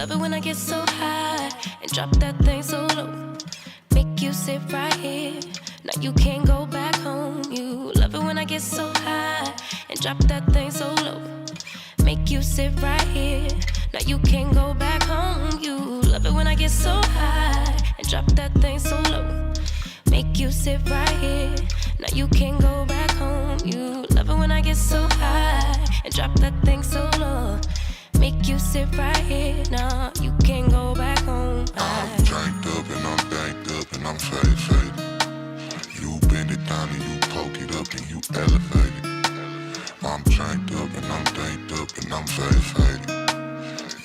Love it when I get so high and drop that thing so low. Make you sit right here. Now you can't go back home. You love it when I get so high and drop that thing so low. Make you sit right here. Now you can't go back home. You love it when I get so high and drop that thing so low. Make you sit right here. Now you can't go back home. You love it when I get so high and drop that thing so low. Make you sit right here. Now you can't go back home. I'm dranked up and I'm banked up and I'm faded. You bend it down and you poke it up and you elevate it. I'm dranked up and I'm banked up and I'm faded.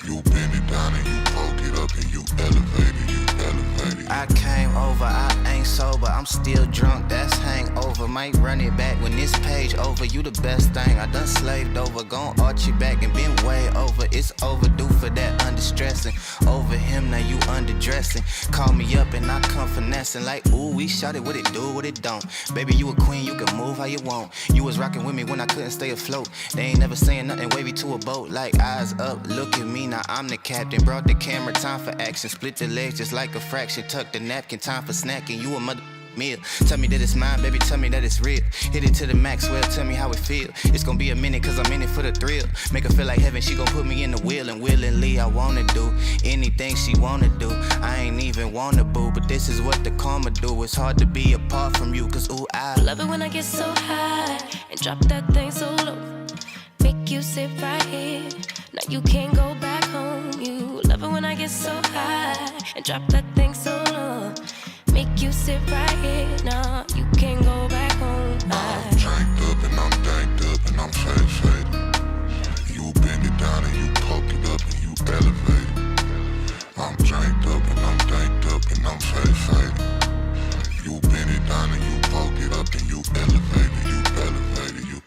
You bend it down and you poke it up and you elevate it, you elevate it. I came over, I ain't sober, I'm still drunk, that's hangover. Might run it back when this page over. You the best thing I done slaved over. Gon' arch your back and been way over. It's overdue for that understressing. Over him, now you underdressing. Call me up and I come finessing. Like, ooh, we shot it, what it do, what it don't. Baby, you a queen, you can move how you want. You was rocking with me when I couldn't stay afloat. They ain't never saying nothing wavy to a boat. Like, eyes up, look at me, now I'm the captain. Brought the camera, time for action. Split the legs just like a fraction. Tuck the napkin, time for snacking. You a mother meal. Tell me that it's mine, baby, tell me that it's real. Hit it to the max, well, tell me how it feel. It's gonna be a minute, cause I'm in it for the thrill. Make her feel like heaven, she gon' put me in the wheel. And willingly, I wanna do anything she wanna do. I ain't even wanna boo, but this is what the karma do. It's hard to be apart from you, cause ooh, I love it when I get so high and drop that thing so low. Make you sit right here. Now you can't go back home. You love it when I get so high and drop that thing so low. Make you sit right here. Now you can't go back home. I'm dranked up and I'm danked up and I'm faded. You bend it down and you poke it up and you elevate it. I'm dranked up and I'm danked up and I'm faded. You bend it down and you poke it up and you elevate it, you elevate it, you.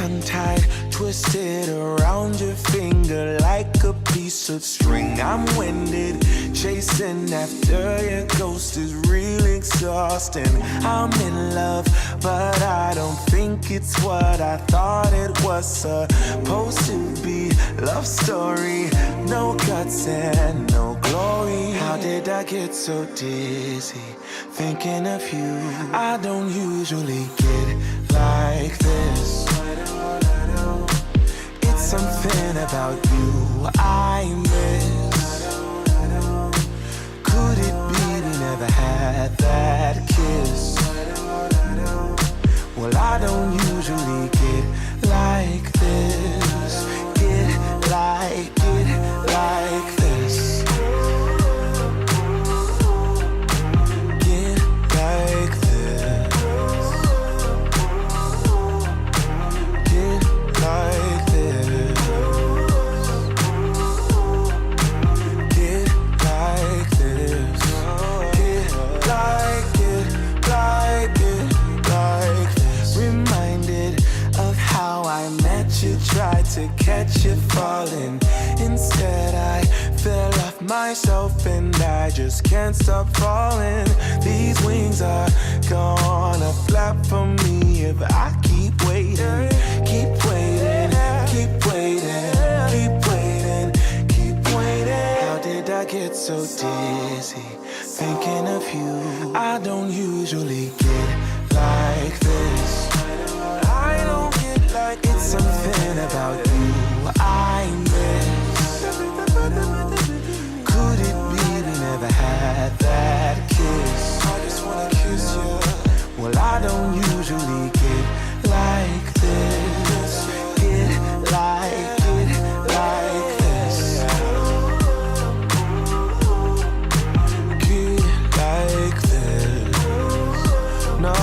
untied, twisted around your finger like a piece of string. I'm winded, chasing after your ghost is real exhausting. I'm in love, but I don't think it's what I thought it was supposed to be. Love story, no guts and no glory. How did I get so dizzy thinking of you? I don't usually get like this. It's something about you I miss. Could it be we never had that kiss? Well, I don't usually get like this. Get like this. Get like this. Get like this. Get like this. Get like this. Reminded of how I met you, tried to catch you falling. Instead I fell off myself and I just can't stop falling. These wings are gonna flap for me if I keep waiting. Keep waiting, keep waiting, keep waiting, keep waiting. How did I get so dizzy thinking of you? I don't usually get like this. I don't get like it's something about you I miss. Could it be we never had that kiss? I just wanna kiss you. Well, I don't usually get like this. Get like this. Get like this. No.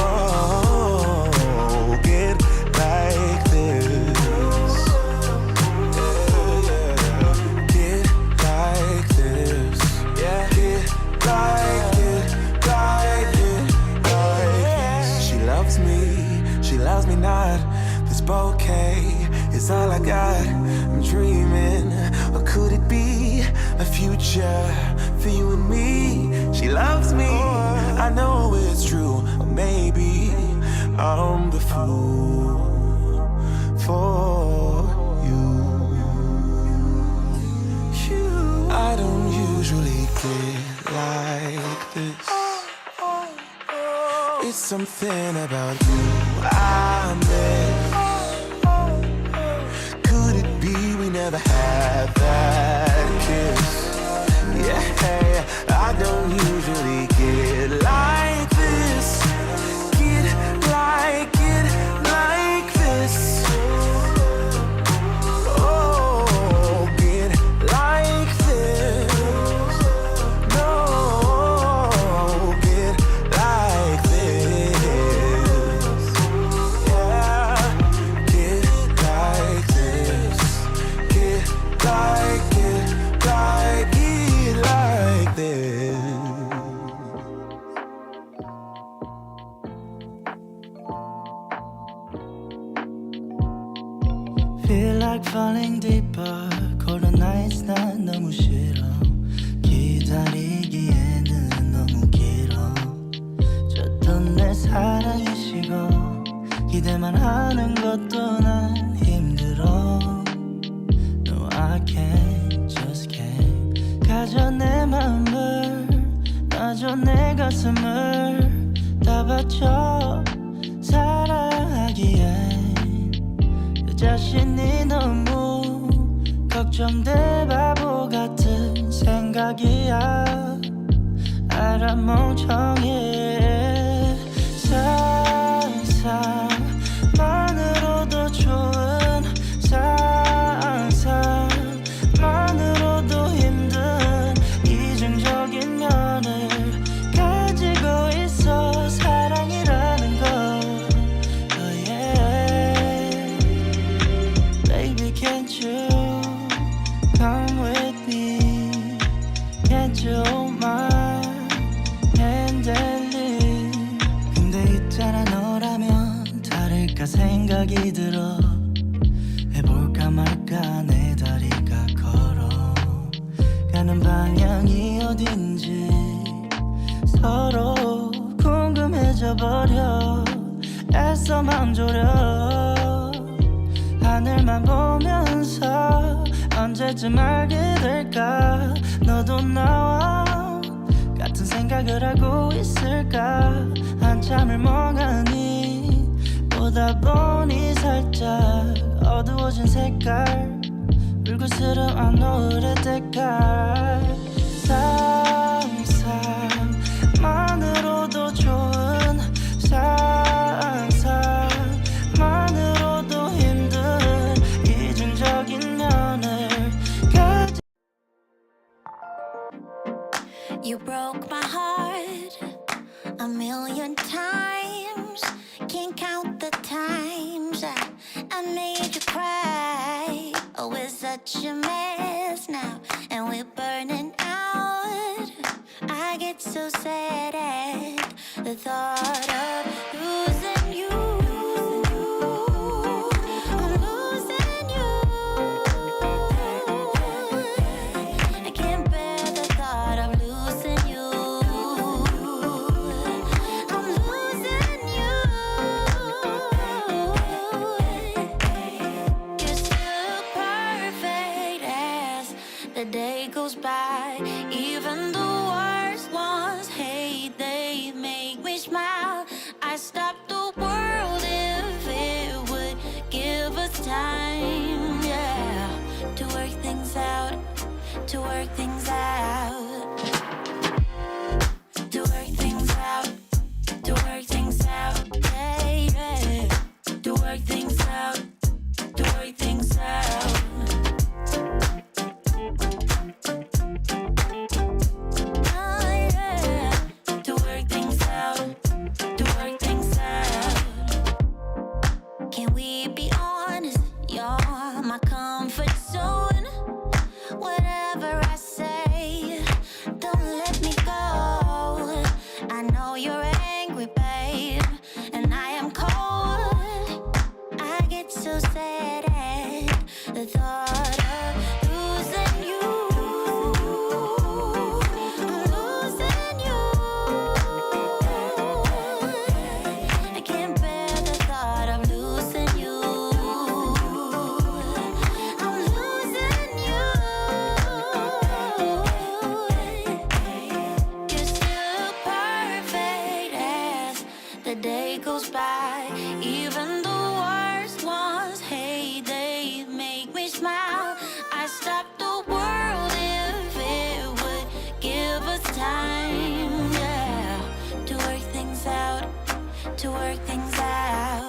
Get like this. Get like this. Yeah. Get like it, like it, like it. She loves me not. This bouquet is all I got. I'm dreaming, or could it be a future for you and me? She loves me, I know it's true. Or maybe I'm the fool for you. I don't usually get like this. It's something about you I miss. Could it be we never had that kiss? Yeah, I don't usually get like this. Get like this. Oh, get like this. No, get like this. Yeah, get like this. Get like it, like this. Feel like falling deeper. Cold nights 난 너무 싫어. 기다리기에는 너무 길어. 줬던 내 사랑이 식어. 기대만 하는 것도 난 힘들어. No, I can't, just can't. 가져 내 맘을, 놔줘 내 가슴을 다 바쳐 사랑하기엔 내 자신이 너무 걱정돼. 바보 같은 생각이야. 알아 멍청해. 상상만으로도 좋은 상상만으로도 힘든 이중적인 면을 가지고 있어. 사랑이라는 거. Oh yeah. Baby, can't you come with me? Can't you hold my hand and lead 가는 방향이 어딘지 서로 궁금해져 버려 애써 맘 졸여 하늘만 보면서 언제쯤 알게 될까 너도 나와 같은 생각을 하고 있을까 한참을 멍하니 보다 보니 살짝 어두워진 색깔 불그스름한 노을의 색깔 상상만으로도 좋은 상상만으로도 힘든 이중적인 면을 가지 You broke my heart a million times. Can't count the times I made you cry. Oh, we're such a mess now, and we're burning out. I get so sad at the thought of losing you. I'm losing you. I can't bear the thought of losing you. I'm losing you. You're still perfect as the day goes by. Even the worst ones hate, they make me smile. I stop the world if it would give us time, yeah, to work things out, to work things out, to work things out, to work things out, yeah, yeah, to work things out, to work things out. Oh, yeah, to work things out, to work things out. Can we be honest? You're my comfort zone. Whatever I say, don't let me go. I know you're angry, babe, and I am cold. I get so sad at the thought of losing you. I'm losing you. I can't bear the thought of losing you. I'm losing you. You're still perfect as the day goes by. Even the worst ones hate, they make me smile. I stop the world if it would give us time, yeah, to work things out, to work things out.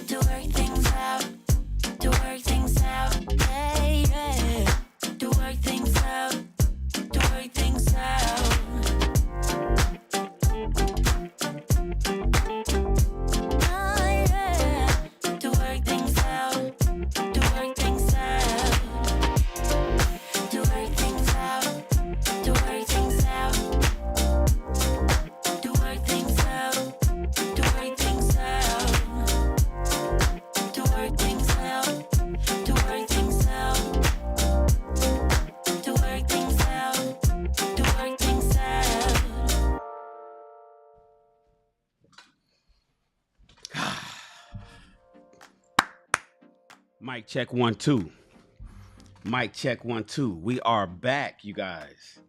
To work things out, to work things out, yeah, yeah, to work things out, to work things out. Oh, yeah, to work things out, to work things out, to work things out, to work things out, to work things out, to work things out, to work things out, to work things out, to work things out, to work things out. Mic check 1 2. Mic check 1 2. We are back, you guys.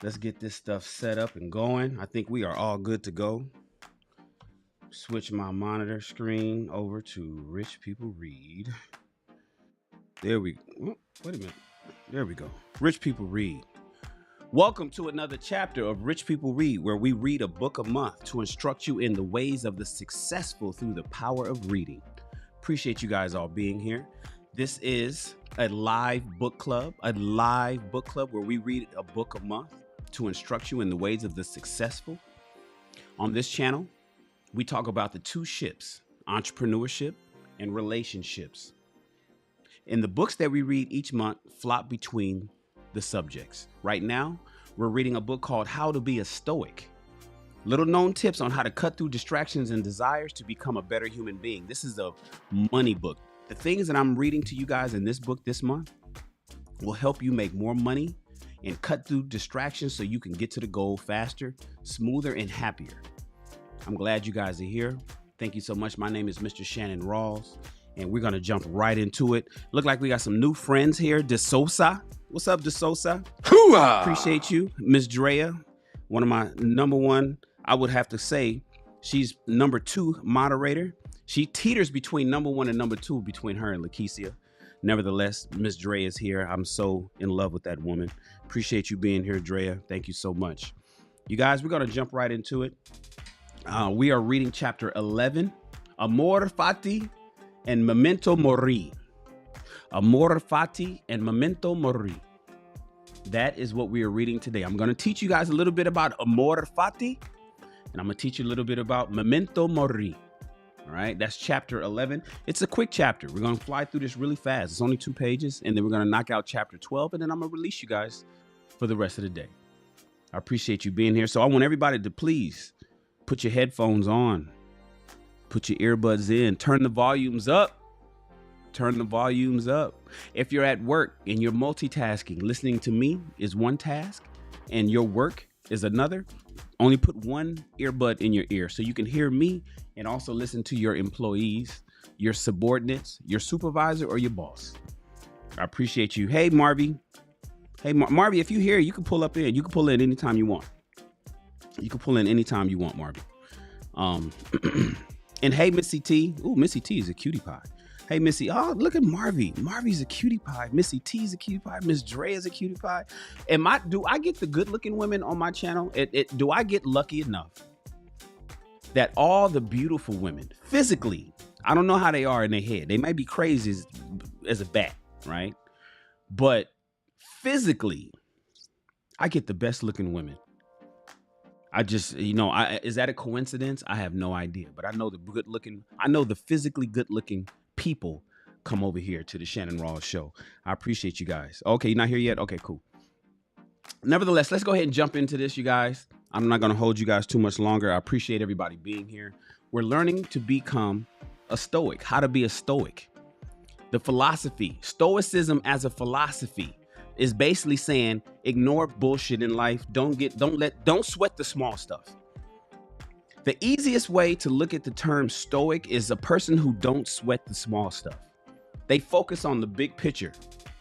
Let's get this stuff set up and going. I think we are all good to go. Switch my monitor screen over to Rich People Read. There we go. Wait a minute. There we go. Rich People Read. Welcome to another chapter of Rich People Read, where we read a book a month to instruct you in the ways of the successful through the power of reading. Appreciate you guys all being here. This is a live book club where we read a book a month to instruct you in the ways of the successful. On this channel, we talk about the two ships, entrepreneurship and relationships. And the books that we read each month flop between the subjects. Right now, we're reading a book called How to Be a Stoic. Little known tips on how to cut through distractions and desires to become a better human being. This is a money book. The things that I'm reading to you guys in this book this month will help you make more money and cut through distractions so you can get to the goal faster, smoother, and happier. I'm glad you guys are here. Thank you so much. My name is Mr. Shannon Rawls, and we're going to jump right into it. Look like we got some new friends here. DeSosa. What's up, DeSosa? Hoo-ah! Appreciate you. Miss Drea, one of my number one, I would have to say, she's number 2 moderator. She teeters between number 1 and number 2 between her and Lakeisha. Nevertheless, Miss Drea is here. I'm so in love with that woman. Appreciate you being here, Drea. Thank you so much. You guys, we're going to jump right into it. We are reading chapter 11, Amor, Fati, and Memento, Mori. Amor, Fati, and Memento, Mori. That is what we are reading today. I'm going to teach you guys a little bit about Amor, Fati, and I'm going to teach you a little bit about Memento, Mori. All right, that's chapter 11. It's a quick chapter. We're going to fly through this really fast. It's only 2 pages, and then we're going to knock out chapter 12, and then I'm going to release you guys for the rest of the day. I appreciate you being here. So I want everybody to please put your headphones on, put your earbuds in, turn the volumes up. Turn the volumes up. If you're at work and you're multitasking, listening to me is one task and your work is another, only put one earbud in your ear so you can hear me and also listen to your employees, your subordinates, your supervisor, or your boss. I appreciate you. Hey, Marvy. Hey, Marvy, if you're here, you can pull up in. You can pull in anytime you want. You can pull in anytime you want, Marvy. And hey, Missy T. Ooh, Missy T is a cutie pie. Hey, Missy. Oh, look at Marvy. Marvy's a cutie pie. Missy T's a cutie pie. Miss Dre is a cutie pie. Do I get the good-looking women on my channel? Do I get lucky enough that all the beautiful women, physically, I don't know how they are in their head. They might be crazy as a bat, right? But physically, I get the best-looking women. I just, is that a coincidence? I have no idea. But I know the physically good-looking people come over here to the Shannon Rawls show. I appreciate you guys. Okay, you're not here yet? Okay, cool. Nevertheless, let's go ahead and jump into this, you guys. I'm not going to hold you guys too much longer. I appreciate everybody being here. We're learning to become a Stoic, how to be a Stoic. The philosophy, Stoicism as a philosophy, is basically saying ignore bullshit in life. Don't sweat the small stuff. The easiest way to look at the term Stoic is a person who don't sweat the small stuff. They focus on the big picture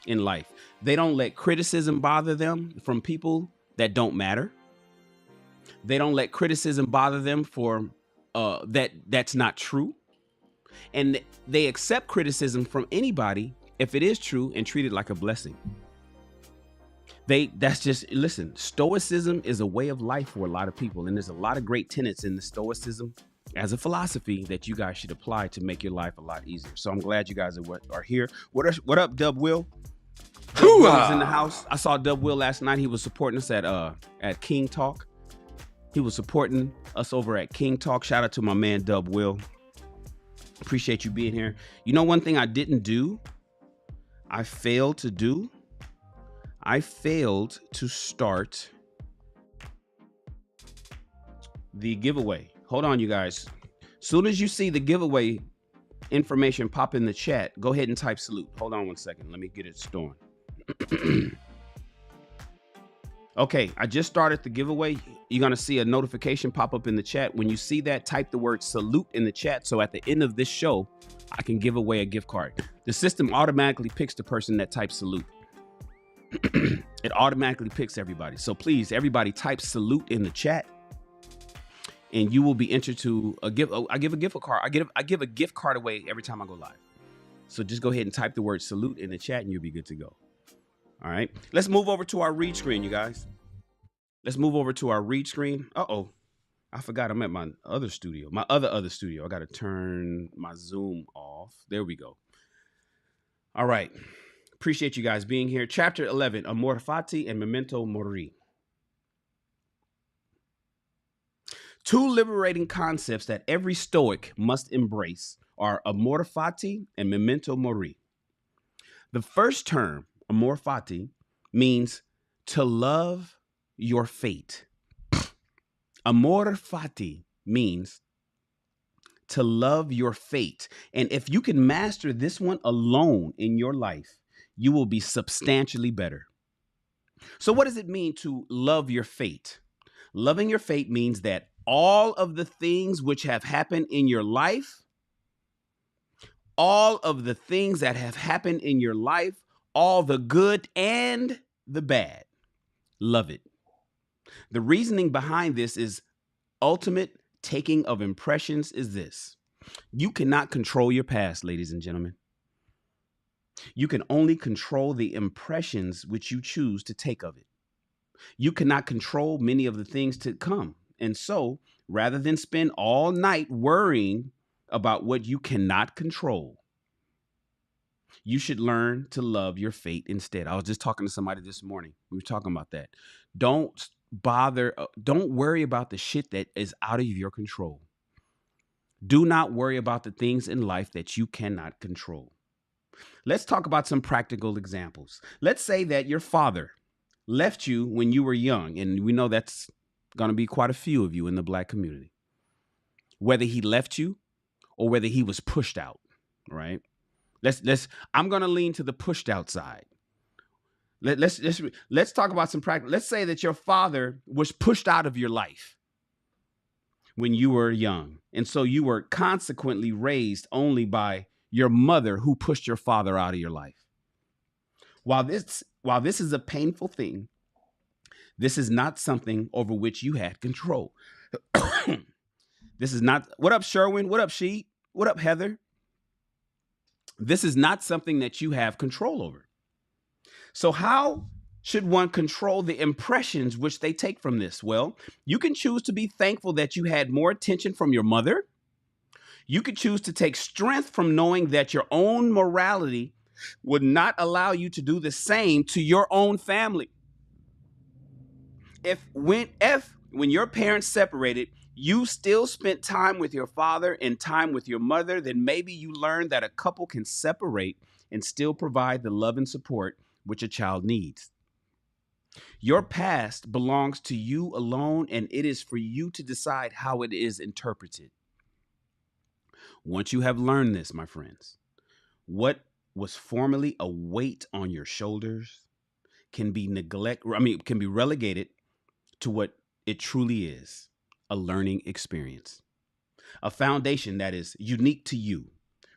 in life. They don't let criticism bother them from people that don't matter. They don't let criticism bother them for that's not true. And they accept criticism from anybody if it is true and treat it like a blessing. Listen, Stoicism is a way of life for a lot of people. And there's a lot of great tenets in the Stoicism as a philosophy that you guys should apply to make your life a lot easier. So I'm glad you guys are here. What up, Dub Will? Dub Will is in the house. I saw Dub Will last night. He was supporting us at King Talk. He was supporting us over at King Talk. Shout out to my man, Dub Will. Appreciate you being here. You know, one thing I didn't do, I failed to start the giveaway. Hold on, you guys. Soon as you see the giveaway information pop in the chat, go ahead and type salute. Hold on one second. Let me get it stored. Okay, I just started the giveaway. You're going to see a notification pop up in the chat. When you see that, type the word salute in the chat. So at the end of this show, I can give away a gift card. The system automatically picks the person that types salute. It automatically picks everybody. So please, everybody type salute in the chat and you will be entered to a gift. I give a gift card. I give a gift card away every time I go live. So just go ahead and type the word salute in the chat and you'll be good to go. All right. Let's move over to our read screen, you guys. Let's move over to our read screen. Uh-oh. I forgot I'm at my other studio. My other studio. I got to turn my Zoom off. There we go. All right. Appreciate you guys being here. Chapter 11, Amor, Fati, and Memento, Mori. 2 liberating concepts that every Stoic must embrace are Amor, Fati, and Memento, Mori. The first term, Amor, Fati, means to love your fate. Amor, Fati means to love your fate. And if you can master this one alone in your life, you will be substantially better. So what does it mean to love your fate? Loving your fate means that all of the things which have happened in your life, all of the things that have happened in your life, all the good and the bad, love it. The reasoning behind this is ultimate taking of impressions is this. You cannot control your past, ladies and gentlemen. You can only control the impressions which you choose to take of it. You cannot control many of the things to come. And so, rather than spend all night worrying about what you cannot control, you should learn to love your fate instead. I was just talking to somebody this morning. We were talking about that. Don't worry about the shit that is out of your control. Do not worry about the things in life that you cannot control. Let's talk about some practical examples. Let's say that your father left you when you were young, and we know that's going to be quite a few of you in the Black community. Whether he left you or whether he was pushed out, right? I'm going to lean to the pushed out side. Let's talk about some practical. Let's say that your father was pushed out of your life when you were young, and so you were consequently raised only by your mother who pushed your father out of your life. While this is a painful thing, this is not something over which you had control. This is not, what up, Sherwin? What up, She? What up, Heather? This is not something that you have control over. So how should one control the impressions which they take from this? Well, you can choose to be thankful that you had more attention from your mother. You could choose to take strength from knowing that your own morality would not allow you to do the same to your own family. When your parents separated, you still spent time with your father and time with your mother, then maybe you learned that a couple can separate and still provide the love and support which a child needs. Your past belongs to you alone, and it is for you to decide how it is interpreted. Once you have learned this, my friends, what was formerly a weight on your shoulders can be relegated to what it truly is, a learning experience, a foundation that is unique to you.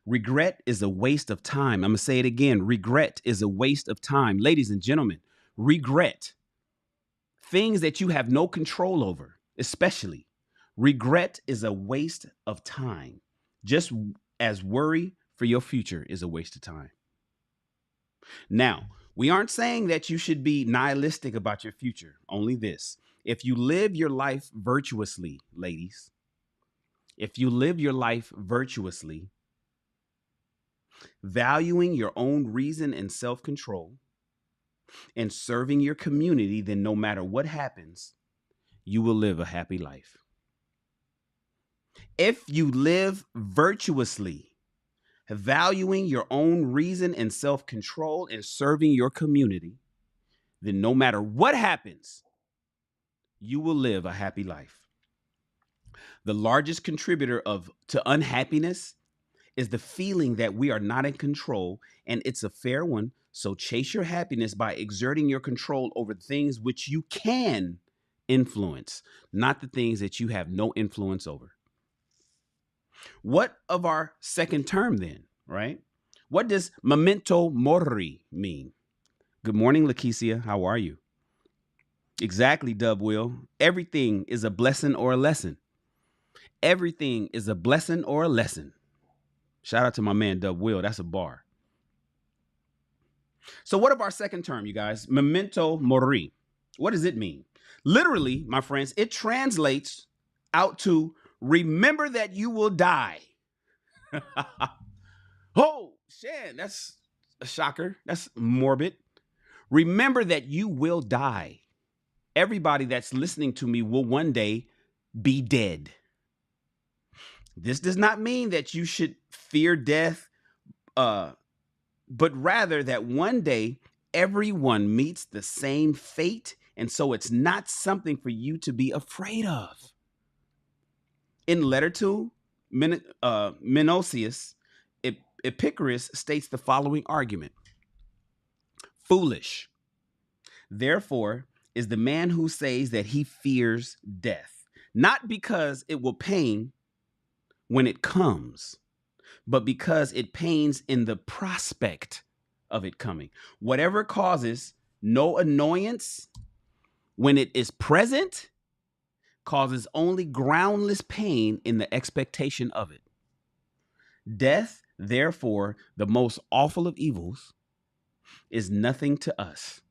Regret is a waste of time. I'm going to say it again. Regret is a waste of time. Ladies and gentlemen, regret, things that you have no control over, especially regret is a waste of time. Just as worry for your future is a waste of time. Now, we aren't saying that you should be nihilistic about your future. Only this. If you live your life virtuously, ladies, if you live your life virtuously, valuing your own reason and self-control and serving your community, then no matter what happens, you will live a happy life. If you live virtuously, valuing your own reason and self-control and serving your community, then no matter what happens, you will live a happy life. The largest contributor to unhappiness is the feeling that we are not in control, and it's a fair one. So chase your happiness by exerting your control over things which you can influence, not the things that you have no influence over. What of our second term then, right? What does Memento Mori mean? Good morning, Lakeisia. How are you? Exactly, Dub Will. Everything is a blessing or a lesson. Everything is a blessing or a lesson. Shout out to my man, Dub Will. That's a bar. So what of our second term, you guys? Memento Mori. What does it mean? Literally, my friends, it translates out to remember that you will die. Oh, Shan, that's a shocker. That's morbid. Remember that you will die. Everybody that's listening to me will one day be dead. This does not mean that you should fear death, but rather that one day everyone meets the same fate, and so it's not something for you to be afraid of. In letter to Menocius, Epicurus states the following argument. foolish. Therefore is the man who says that he fears death, not because it will pain when it comes, but because it pains in the prospect of it coming. Whatever causes no annoyance when it is present causes only groundless pain in the expectation of it. Death, therefore, the most awful of evils, is nothing to us,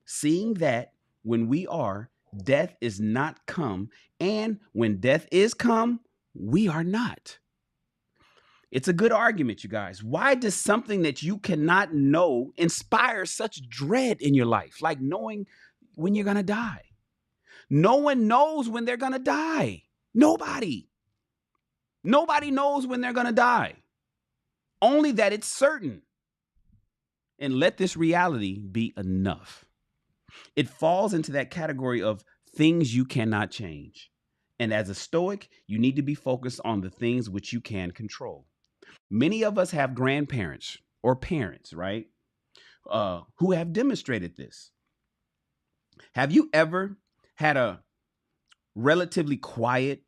seeing that when we are, death is not come, and when death is come, we are not. It's a good argument, you guys. Why does something that you cannot know inspire such dread in your life, like knowing when you're going to die? No one knows when they're going to die. Nobody. Nobody knows when they're going to die. Only that it's certain. And let this reality be enough. It falls into that category of things you cannot change. And as a Stoic, you need to be focused on the things which you can control. Many of us have grandparents or parents, right, who have demonstrated this. Have you ever had a relatively quiet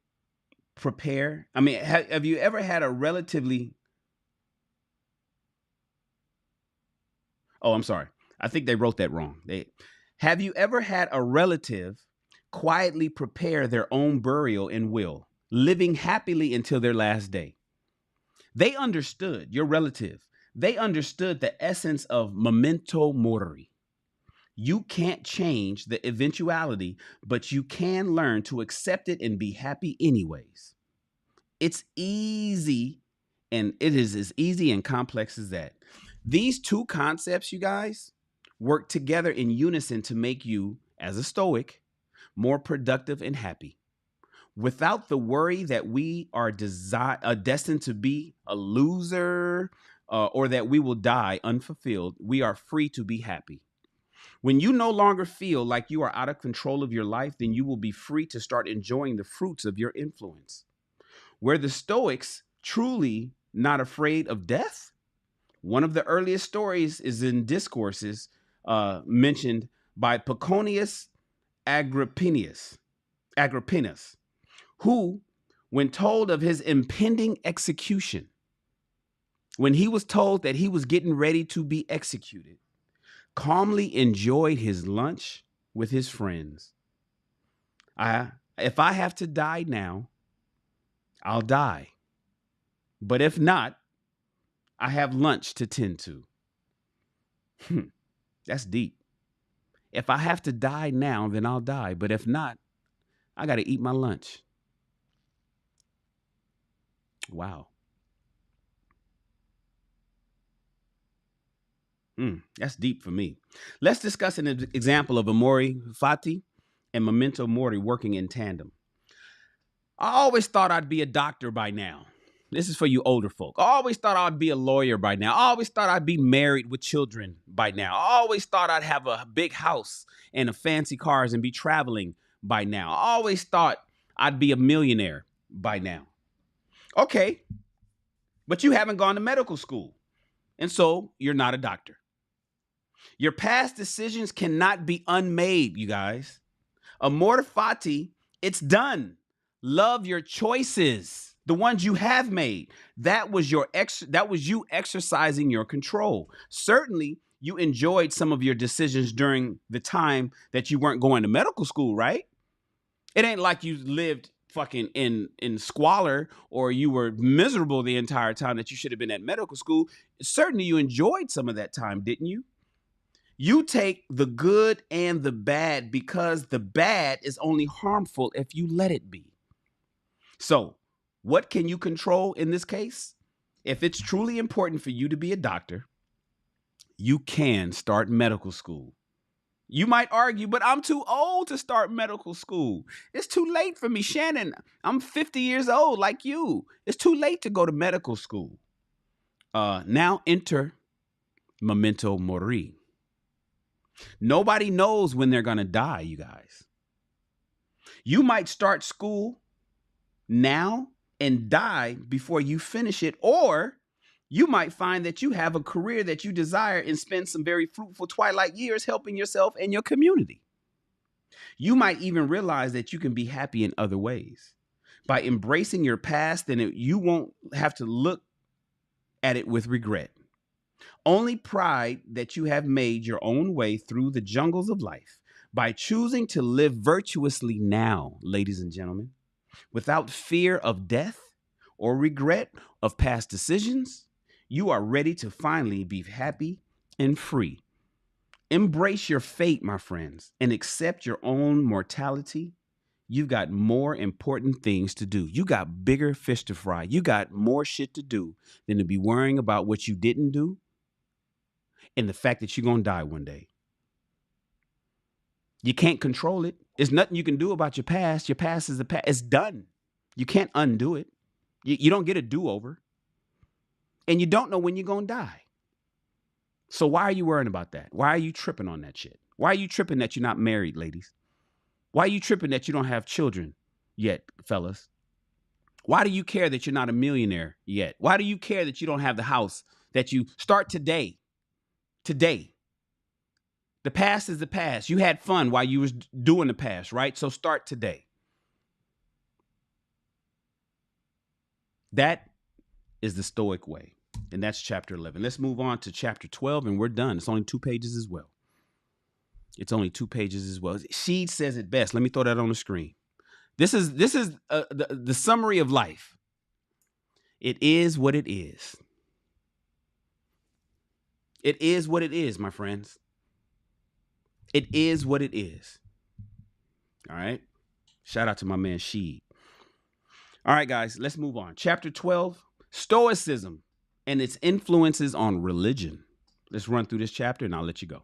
prepare? I mean, have you ever had a relatively... Oh, I'm sorry. I think they wrote that wrong. Have you ever had a relative quietly prepare their own burial in will, living happily until their last day? They understood, your relative, they understood the essence of Memento Mori. You can't change the eventuality, but you can learn to accept it and be happy anyways. It's easy, and it is as easy and complex as that. These two concepts, you guys, work together in unison to make you, as a Stoic, more productive and happy. Without the worry that we are destined to be a loser or that we will die unfulfilled, we are free to be happy. When you no longer feel like you are out of control of your life, then you will be free to start enjoying the fruits of your influence. Where the Stoics truly not afraid of death, one of the earliest stories is in Discourses mentioned by Paconius Agrippinus, who, when told of his impending execution, when he was told that he was getting ready to be executed, calmly enjoyed his lunch with his friends. If I have to die now, I'll die. But if not, I have lunch to tend to. That's deep. If I have to die now, then I'll die. But if not, I got to eat my lunch. Wow. That's deep for me. Let's discuss an example of Amor, Fati, and Memento Mori working in tandem. I always thought I'd be a doctor by now. This is for you older folk. I always thought I'd be a lawyer by now. I always thought I'd be married with children by now. I always thought I'd have a big house and a fancy cars and be traveling by now. I always thought I'd be a millionaire by now. Okay, but you haven't gone to medical school, and so you're not a doctor. Your past decisions cannot be unmade, you guys. Amor Fati, it's done. Love your choices, the ones you have made. That was you exercising your control. Certainly, you enjoyed some of your decisions during the time that you weren't going to medical school, right? It ain't like you lived fucking in squalor or you were miserable the entire time that you should have been at medical school. Certainly, you enjoyed some of that time, didn't you? You take the good and the bad because the bad is only harmful if you let it be. So, what can you control in this case? If it's truly important for you to be a doctor, you can start medical school. You might argue, but I'm too old to start medical school. It's too late for me, Shannon. I'm 50 years old like you. It's too late to go to medical school. Now enter Memento Mori. Nobody knows when they're going to die, you guys. You might start school now and die before you finish it, or You might find that you have a career that you desire and spend some very fruitful twilight years helping yourself and your community. You might even realize that you can be happy in other ways. By embracing your past, then you won't have to look at it with regret. Only pride that you have made your own way through the jungles of life by choosing to live virtuously now, ladies and gentlemen, without fear of death or regret of past decisions. You are ready to finally be happy and free. Embrace your fate, my friends, and accept your own mortality. You've got more important things to do. You got bigger fish to fry. You got more shit to do than to be worrying about what you didn't do and the fact that you're going to die one day. You can't control it. There's nothing you can do about your past. Your past is the past. It's done. You can't undo it. You don't get a do-over. And you don't know when you're going to die. So why are you worrying about that? Why are you tripping on that shit? Why are you tripping that you're not married, ladies? Why are you tripping that you don't have children yet, fellas? Why do you care that you're not a millionaire yet? Why do you care that you don't have the house that you start today? Today. The past is the past. You had fun while you was doing the past, right? So start today. That is the Stoic way. And that's chapter 11. Let's move on to chapter 12 and we're done. It's only 2 pages as well. It's only 2 pages as well. She says it best. Let me throw that on the screen. This is the summary of life. It is what it is. It is what it is, my friends. It is what it is. All right. Shout out to my man Sheed. All right, guys, let's move on. Chapter 12, Stoicism and its influences on religion. Let's run through this chapter and I'll let you go.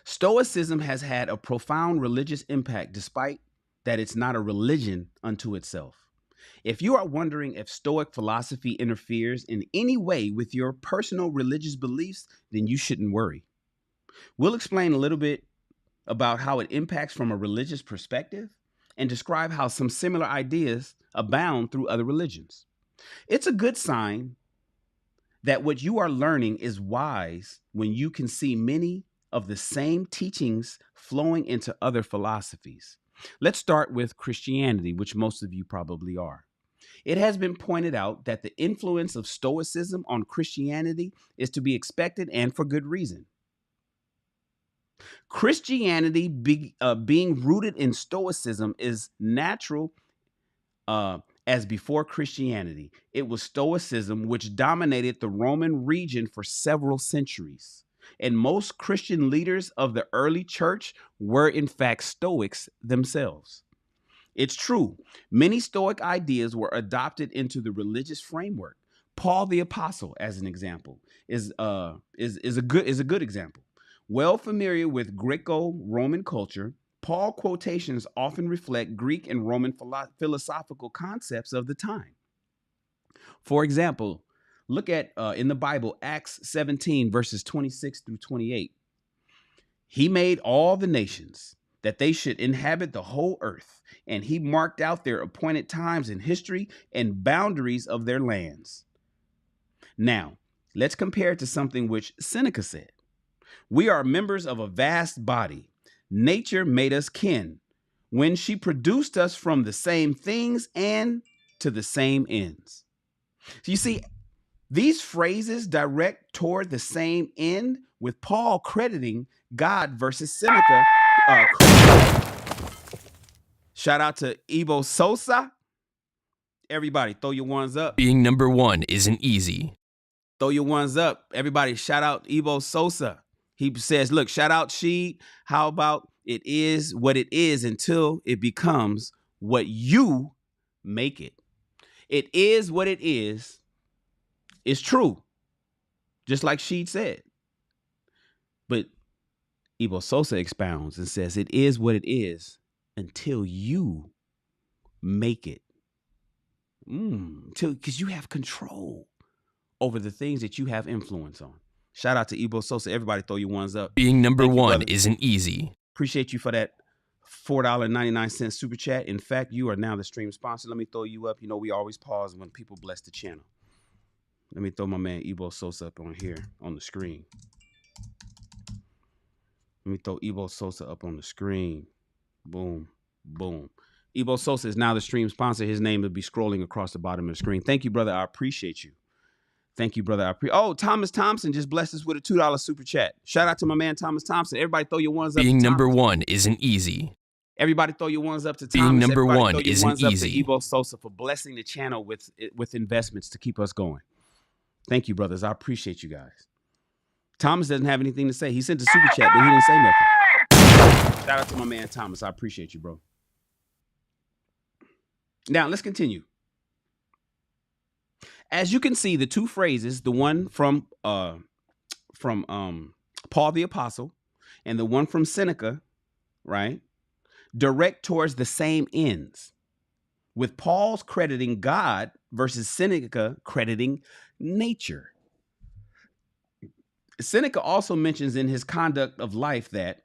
Stoicism has had a profound religious impact despite that it's not a religion unto itself. If you are wondering if Stoic philosophy interferes in any way with your personal religious beliefs, then you shouldn't worry. We'll explain a little bit about how it impacts from a religious perspective and describe how some similar ideas abound through other religions. It's a good sign that what you are learning is wise when you can see many of the same teachings flowing into other philosophies. Let's start with Christianity, which most of you probably are. It has been pointed out that the influence of Stoicism on Christianity is to be expected and for good reason. Christianity being rooted in Stoicism is natural as before Christianity. It was Stoicism which dominated the Roman region for several centuries. And most Christian leaders of the early church were in fact Stoics themselves. It's true, many Stoic ideas were adopted into the religious framework. Paul the Apostle, as an example, is a good example. Well familiar with Greco-Roman culture, Paul quotations often reflect Greek and Roman philosophical concepts of the time. For example, look at in the Bible, Acts 17, verses 26 through 28. He made all the nations that they should inhabit the whole earth, and he marked out their appointed times in history and boundaries of their lands. Now, let's compare it to something which Seneca said. We are members of a vast body. Nature made us kin when she produced us from the same things and to the same ends. So you see, these phrases direct toward the same end, with Paul crediting God versus Seneca. Shout out to Ibo Sosa. Everybody, throw your ones up. Being number one isn't easy. Throw your ones up. Everybody, shout out Ibo Sosa. He says, look, shout out Sheed. How about it is what it is until it becomes what you make it. It is what it is. It's true. Just like Sheed said. But Ibo Sosa expounds and says, it is what it is until you make it. Because you have control over the things that you have influence on. Shout out to Ibo Sosa. Everybody throw your ones up. Being number one isn't easy. Appreciate you for that $4.99 super chat. In fact, you are now the stream sponsor. Let me throw you up. You know, we always pause when people bless the channel. Let me throw my man Ebo Sosa up on here on the screen. Let me throw Ebo Sosa up on the screen. Boom, boom. Ebo Sosa is now the stream sponsor. His name will be scrolling across the bottom of the screen. Thank you, brother. I appreciate you. Thank you, brother. Oh, Thomas Thompson just blessed us with a $2 super chat. Shout out to my man, Thomas Thompson. Everybody throw your ones up. Being to number Thomas. one isn't easy. Everybody throw your ones up to Thomas. Being number Everybody one throw your isn't ones up easy. to Ebo Sosa for blessing the channel with investments to keep us going. Thank you, brothers. I appreciate you guys. Thomas doesn't have anything to say. He sent a super chat, but he didn't say nothing. Shout out to my man, Thomas. I appreciate you, bro. Now, let's continue. As you can see, the two phrases, the one from Paul the Apostle and the one from Seneca, right, direct towards the same ends, with Paul's crediting God versus Seneca crediting nature. Seneca also mentions in his Conduct of Life that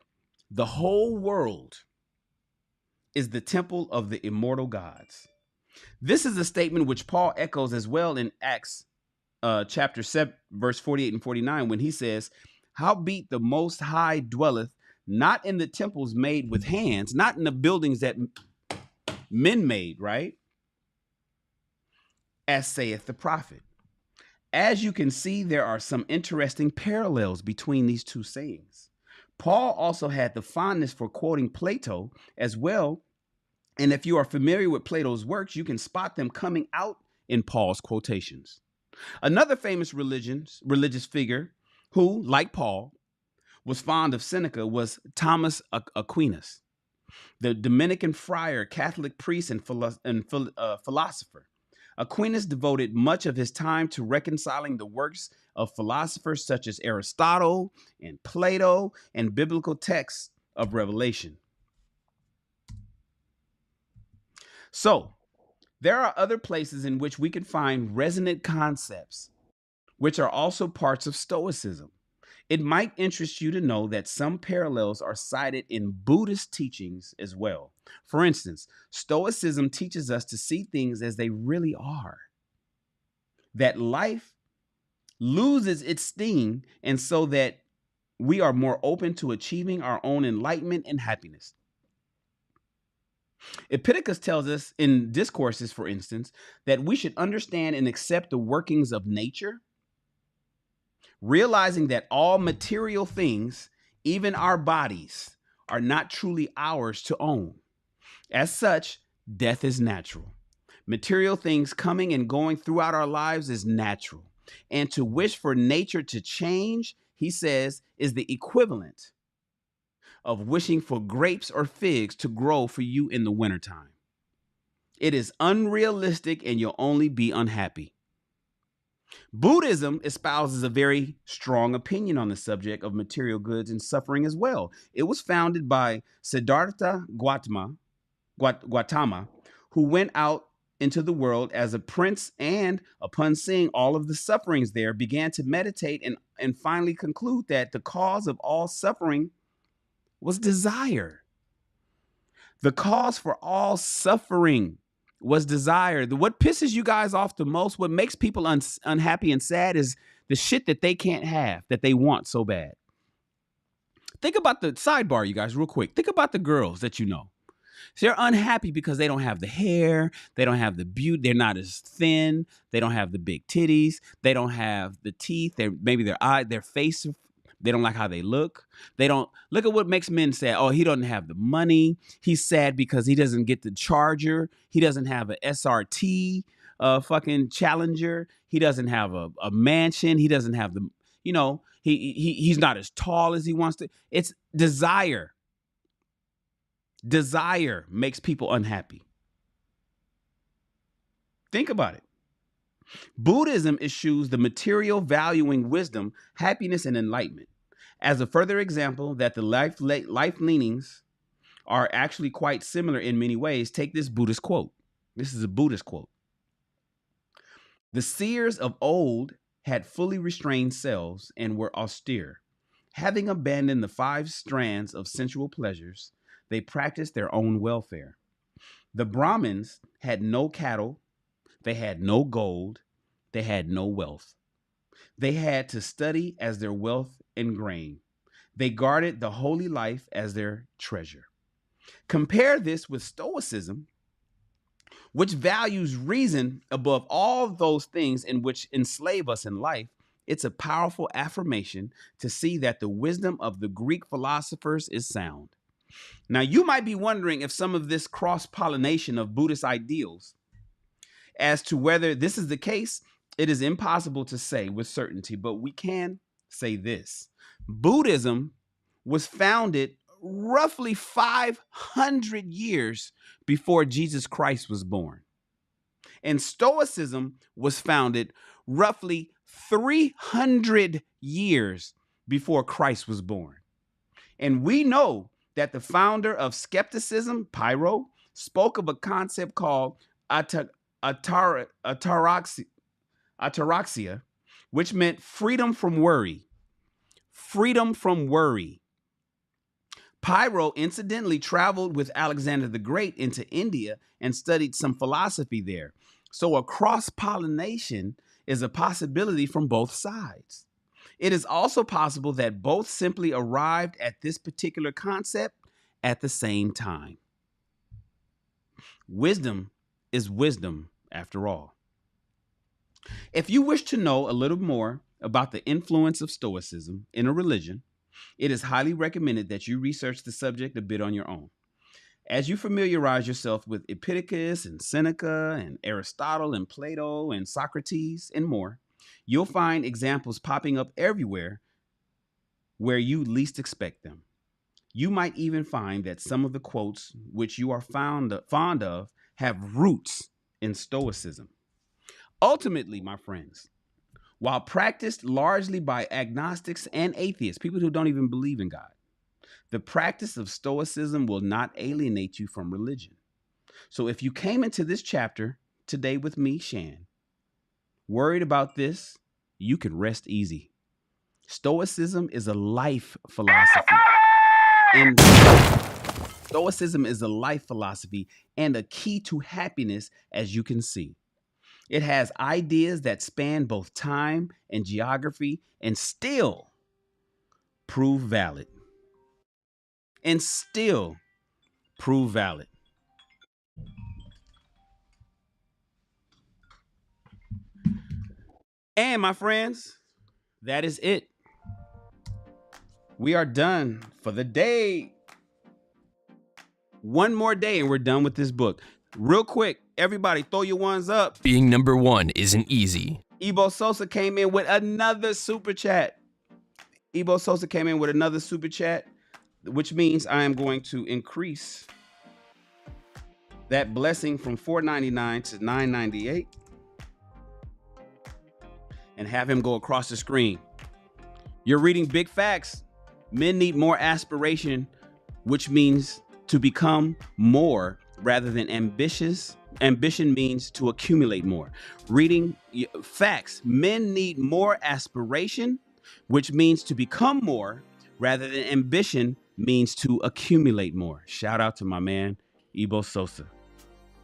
the whole world is the temple of the immortal gods. This is a statement which Paul echoes as well in Acts chapter 7, verse 48 and 49, when he says, "Howbeit the Most High dwelleth not in the temples made with hands," not in the buildings that men made, right? As saith the prophet. As you can see, there are some interesting parallels between these two sayings. Paul also had the fondness for quoting Plato as well. And if you are familiar with Plato's works, you can spot them coming out in Paul's quotations. Another famous religious figure who, like Paul, was fond of Seneca was Thomas Aquinas, the Dominican friar, Catholic priest, and philosopher. Aquinas devoted much of his time to reconciling the works of philosophers such as Aristotle and Plato and biblical texts of Revelation. So, there are other places in which we can find resonant concepts, which are also parts of Stoicism. It might interest you to know that some parallels are cited in Buddhist teachings as well. For instance, Stoicism teaches us to see things as they really are, that life loses its sting, and so that we are more open to achieving our own enlightenment and happiness. Epictetus tells us in Discourses, for instance, that we should understand and accept the workings of nature, realizing that all material things, even our bodies, are not truly ours to own. As such, death is natural. Material things coming and going throughout our lives is natural. And to wish for nature to change, he says, is the equivalent of wishing for grapes or figs to grow for you in the wintertime. It is unrealistic and you'll only be unhappy. Buddhism espouses a very strong opinion on the subject of material goods and suffering as well. It was founded by Siddhartha Gautama, who went out into the world as a prince and, upon seeing all of the sufferings there, began to meditate and finally conclude that the cause of all suffering was desire. The cause for all suffering was desire. What pisses you guys off the most, what makes people unhappy and sad, is the shit that they can't have, that they want so bad. Think about the sidebar, you guys, real quick. Think about the girls that you know. They're unhappy because they don't have the hair, they don't have the beauty, they're not as thin, they don't have the big titties, they don't have the teeth, maybe their eye, their face, they don't like how they look. They don't look at what makes men sad. Oh, he doesn't have the money. He's sad because he doesn't get the Charger. He doesn't have a SRT fucking Challenger. He doesn't have a mansion. He doesn't have the, he's not as tall as he wants to. It's desire. Desire makes people unhappy. Think about it. Buddhism eschews the material valuing wisdom, happiness, and enlightenment. As a further example that the life leanings are actually quite similar in many ways, take this Buddhist quote. This is a Buddhist quote. The seers of old had fully restrained selves and were austere. Having abandoned the 5 strands of sensual pleasures, they practiced their own welfare. The Brahmins had no cattle, they had no gold, they had no wealth. They had to study as their wealth and grain. They guarded the holy life as their treasure. Compare this with Stoicism, which values reason above all those things in which enslave us in life. It's a powerful affirmation to see that the wisdom of the Greek philosophers is sound. Now, you might be wondering if some of this cross-pollination of Buddhist ideals. As to whether this is the case, it is impossible to say with certainty, but we can say this. Buddhism was founded roughly 500 years before Jesus Christ was born. And Stoicism was founded roughly 300 years before Christ was born. And we know that the founder of skepticism, Pyrrho, spoke of a concept called ataraxia, which meant freedom from worry. Freedom from worry. Pyrrho incidentally traveled with Alexander the Great into India and studied some philosophy there. So a cross-pollination is a possibility from both sides. It is also possible that both simply arrived at this particular concept at the same time. Wisdom is wisdom, after all. If you wish to know a little more about the influence of Stoicism in a religion, it is highly recommended that you research the subject a bit on your own. As you familiarize yourself with Epictetus and Seneca and Aristotle and Plato and Socrates and more, you'll find examples popping up everywhere where you least expect them. You might even find that some of the quotes which you are fond of have roots in Stoicism. Ultimately, my friends, while practiced largely by agnostics and atheists, people who don't even believe in God, the practice of Stoicism will not alienate you from religion. So if you came into this chapter today with me, Shan, worried about this, you can rest easy. Stoicism is a life philosophy. And Stoicism is a life philosophy and a key to happiness, as you can see. It has ideas that span both time and geography and still prove valid. And still prove valid. And my friends, that is it. We are done for the day. One more day and we're done with this book. Real quick, everybody throw your ones up. Being number one isn't easy. Ebo Sosa came in with another super chat. Ebo Sosa came in with another super chat, which means I am going to increase that blessing from $4.99 to $9.98 and have him go across the screen. You're reading big facts. Men need more aspiration, which means to become more rather than ambitious. Ambition means to accumulate more. Reading facts. Men need more aspiration, which means to become more rather than ambition means to accumulate more. Shout out to my man, Ebo Sosa.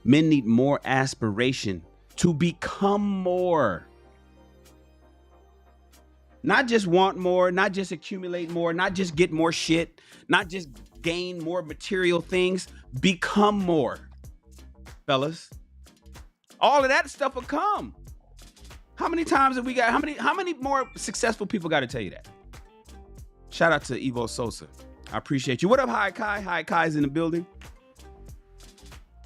Men need more aspiration to become more. Not just want more, not just accumulate more, not just get more shit, not just gain more material things, become more. Fellas, all of that stuff will come. How many times have we got, how many more successful people got to tell you that? Shout out to Evo Sosa. I appreciate you. What up, Hi Kai? Hi Kai's in the building.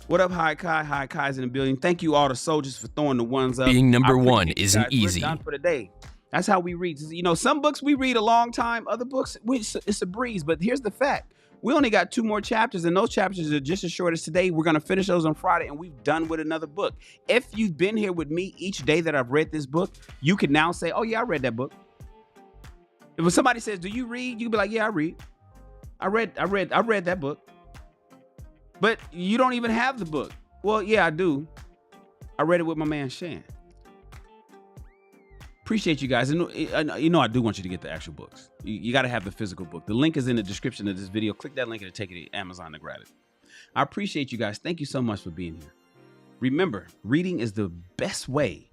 What up, Hi Kai? Hi Kai's in the building. Thank you all the soldiers for throwing the ones up. Being number one isn't easy. We're done for the day. That's how we read. You know, some books we read a long time. Other books, it's a breeze. But here's the fact. We only got 2 more chapters, and those chapters are just as short as today. We're going to finish those on Friday, and we've done with another book. If you've been here with me each day that I've read this book, you can now say, oh, yeah, I read that book. If somebody says, do you read? You can be like, yeah, I read. I read that book. But you don't even have the book. Well, yeah, I do. I read it with my man, Shan. Appreciate you guys. And you know I do want you to get the actual books. You got to have the physical book. The link is in the description of this video. Click that link and it'll take you to Amazon to grab it. I appreciate you guys. Thank you so much for being here. Remember, reading is the best way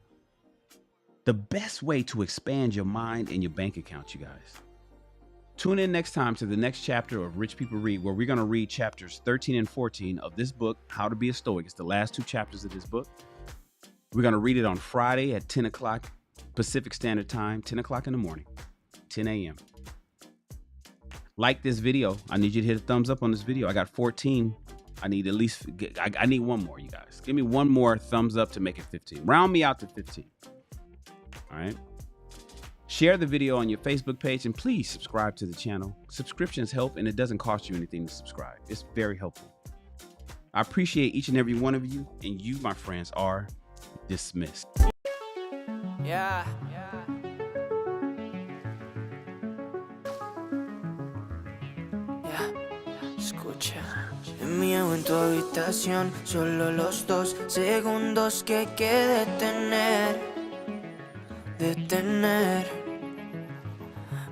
the best way to expand your mind and your bank account, you guys. Tune in next time to the next chapter of Rich People Read, where we're going to read chapters 13 and 14 of this book, How to Be a Stoic. It's the last 2 chapters of this book. We're going to read it on Friday at 10 o'clock Pacific Standard Time, 10 o'clock in the morning, 10 a.m. Like this video. I need you to hit a thumbs up on this video. I got 14. I need at least, I need one more, you guys. Give me one more thumbs up to make it 15. Round me out to 15. All right. Share the video on your Facebook page and please subscribe to the channel. Subscriptions help and it doesn't cost you anything to subscribe. It's very helpful. I appreciate each and every one of you, and you, my friends, are dismissed. Yeah. Escucha. Mío en tu habitación, solo los 2 segundos que hay que detener.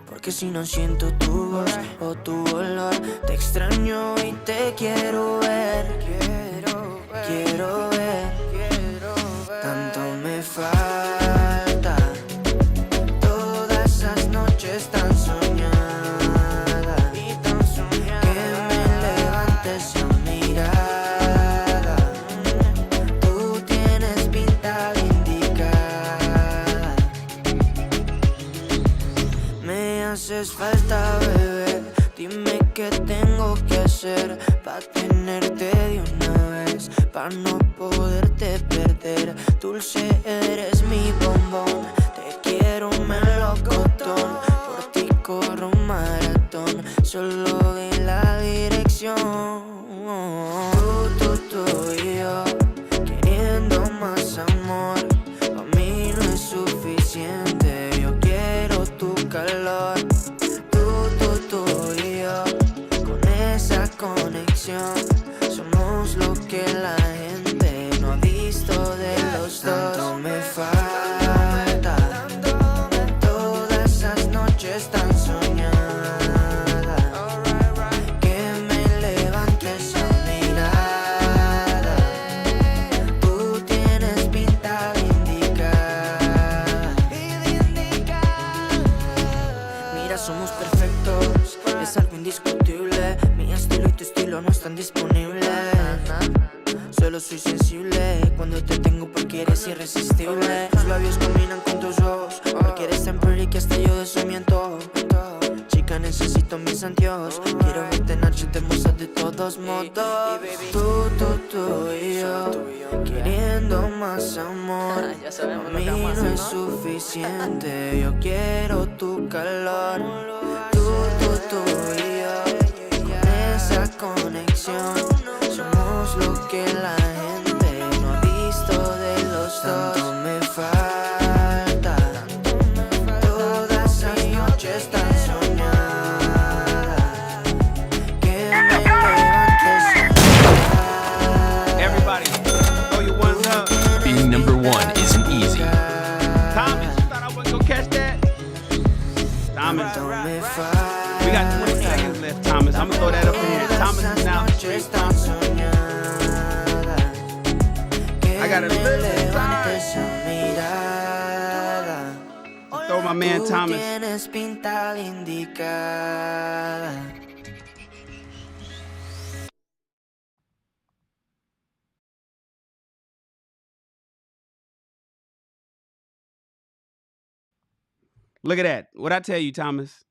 Porque si no siento tu voz o tu olor, te extraño y te quiero ver. Tanto me falta, todas esas noches tan soñadas, que me levantes a mirada. Tú tienes pinta de indicada. Me haces falta, bebé. Dime qué tengo que hacer pa' tenerte de una vez, pa' no poderte perder. Dulce, eres mi bombón, te quiero melocotón. Por ti corro un maratón, solo de la dirección. Tú y yo, queriendo más amor. Pa' mí no es suficiente, yo quiero tu calor. Tú y yo, con esa conexión, somos lo que la gente no ha visto de los dos. Tanto me falta, todas esas noches tan soñadas, que me levantes a mirada. Tú tienes pinta de indicada. Mira, somos perfectos, es algo indiscutible. Mi estilo y tu estilo no están disponibles. Solo soy sensible cuando te tengo porque eres irresistible. Tus labios combinan con tus ojos, porque eres tan pretty que hasta yo de eso me antojo. Chica, necesito mis anteojos, quiero verte en noche hermosa de todos modos. Tú y yo, queriendo más amor. A mí no es suficiente, yo quiero tu calor. Tú y yo, con esa conexión, somos lo que la gente no ha visto de los dos. Tanto me falta, todas esas noches tan soñadas, que me levantes a mirar. Everybody, throw your ones up. Being number 1 isn't easy. Thomas, you thought I wasn't gonna catch that? Thomas, Tanto me falta, we got 20 seconds left, Thomas. I'm gonna throw that up in here. Thomas is now straight. I got a little time. Throw my man Thomas. Tienes pinta de indicada. Look at that. What'd I tell you, Thomas?